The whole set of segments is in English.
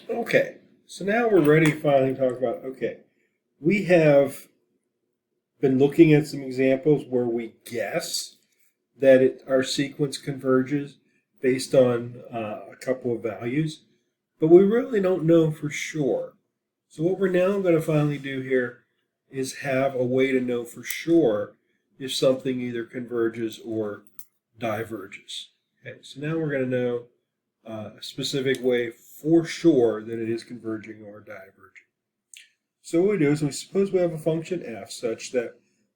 Okay, so now we're ready to finally talk about, okay, we have been looking at some examples where we guess that our sequence converges based on a couple of values, but we really don't know for sure. So what we're now going to finally do here is have a way to know for sure if something either converges or diverges. Okay, so now we're going to know a specific way for sure that it is converging or diverging. So what we do is we suppose we have a function f such that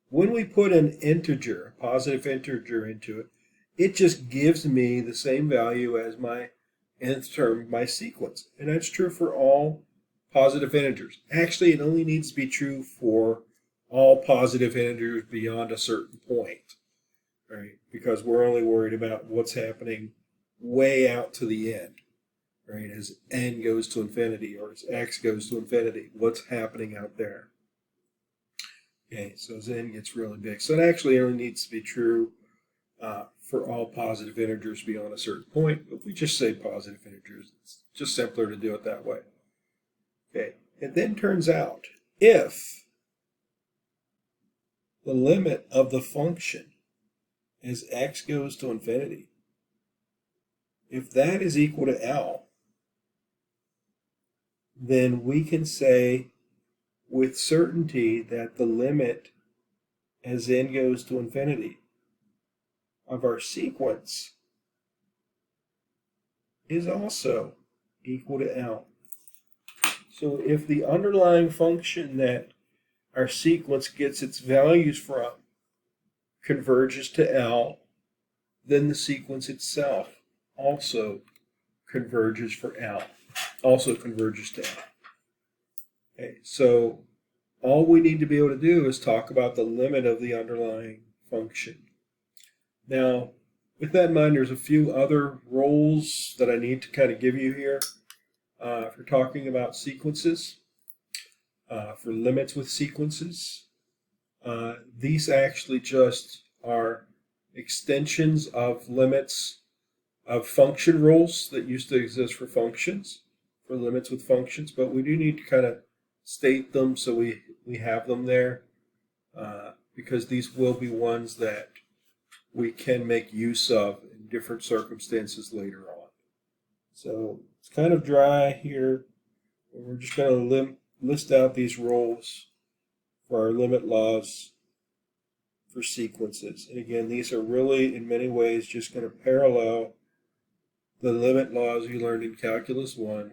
when we put an integer, a positive integer into it, it just gives me the same value as my nth term, my sequence. And that's true for all positive integers. Actually, it only needs to be true for all positive integers beyond a certain point, right? Because we're only worried about what's happening way out to the end, right? As n goes to infinity or as x goes to infinity, what's happening out there? Okay, so as n gets really big. So it actually only needs to be true for all positive integers beyond a certain point, but we just say positive integers. It's just simpler to do it that way. Okay, it then turns out if the limit of the function as x goes to infinity, if that is equal to L, then we can say with certainty that the limit as n goes to infinity of our sequence is also equal to L. So if the underlying function that our sequence gets its values from converges to L, then the sequence itself also converges for L, also converges to L. Okay, so all we need to be able to do is talk about the limit of the underlying function. Now, with that in mind, there's a few other roles that I need to kind of give you here for talking about sequences, for limits with sequences. These actually just are extensions of limits of function rules that used to exist for functions, for limits with functions, but we do need to kind of state them so we have them there because these will be ones that we can make use of in different circumstances later on. So it's kind of dry here. We're just going to list out these roles for our limit laws for sequences. And again, these are really, in many ways, just going to parallel the limit laws you learned in Calculus 1,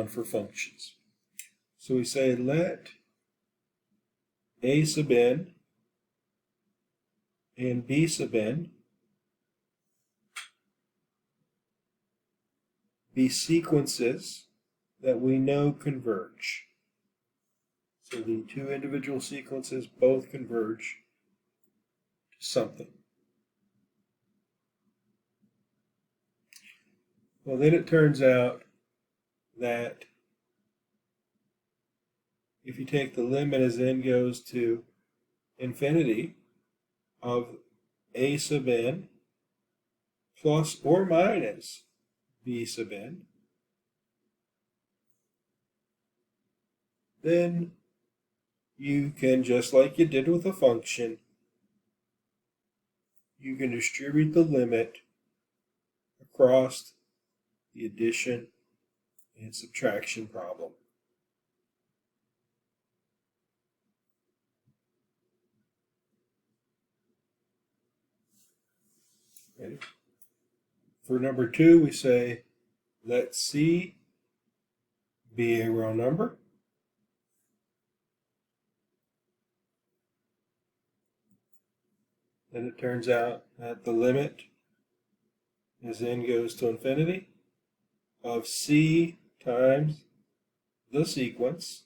for functions. So we say let a sub n and b sub n be sequences that we know converge. So the two individual sequences both converge to something. Well, then it turns out that if you take the limit as n goes to infinity of a sub n plus or minus b sub n, then you can, just like you did with a function, you can distribute the limit across the addition and subtraction problem. Okay. For number 2, we say let C be a real number. Then it turns out that the limit as n goes to infinity of C times the sequence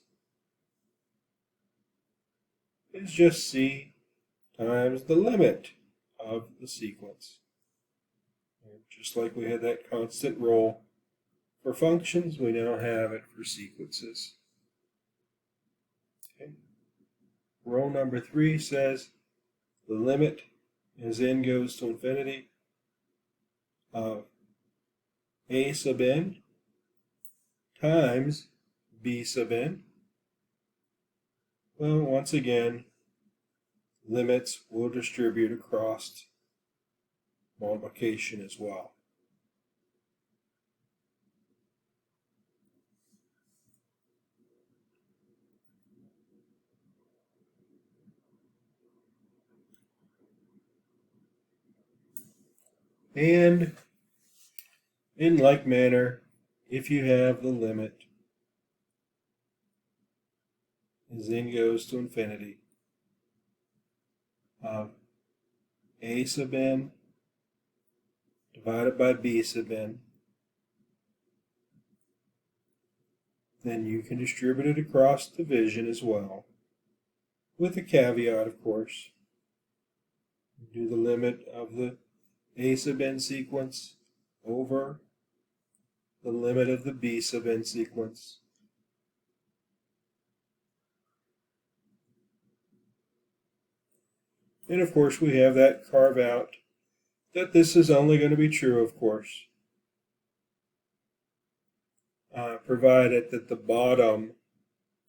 is just C times the limit of the sequence. And just like we had that constant role for functions, we now have it for sequences. Okay. Rule number 3 says the limit as n goes to infinity of a sub n times b sub n. Well, once again, limits will distribute across multiplication as well. And in like manner, if you have the limit as n goes to infinity of a sub n divided by b sub n, then you can distribute it across division as well, with a caveat, of course. Do the limit of the a sub n sequence over the limit of the b sub n sequence. And of course we have that carve out that this is only going to be true, of course, provided that the bottom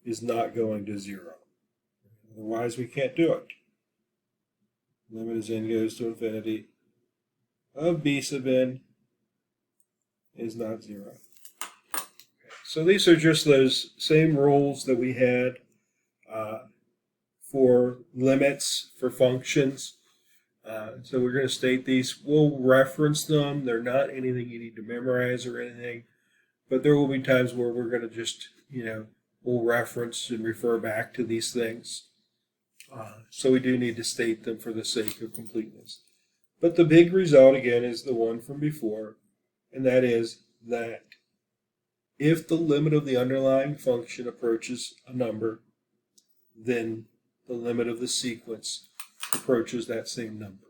is not going to 0. Otherwise we can't do it. Limit as n goes to infinity of b sub n is not 0. So these are just those same rules that we had for limits for functions. So we're going to state these. We'll reference them. They're not anything you need to memorize or anything, but there will be times where we're going to just, we'll reference and refer back to these things. So we do need to state them for the sake of completeness. But the big result, again, is the one from before, and that is that if the limit of the underlying function approaches a number, then the limit of the sequence approaches that same number.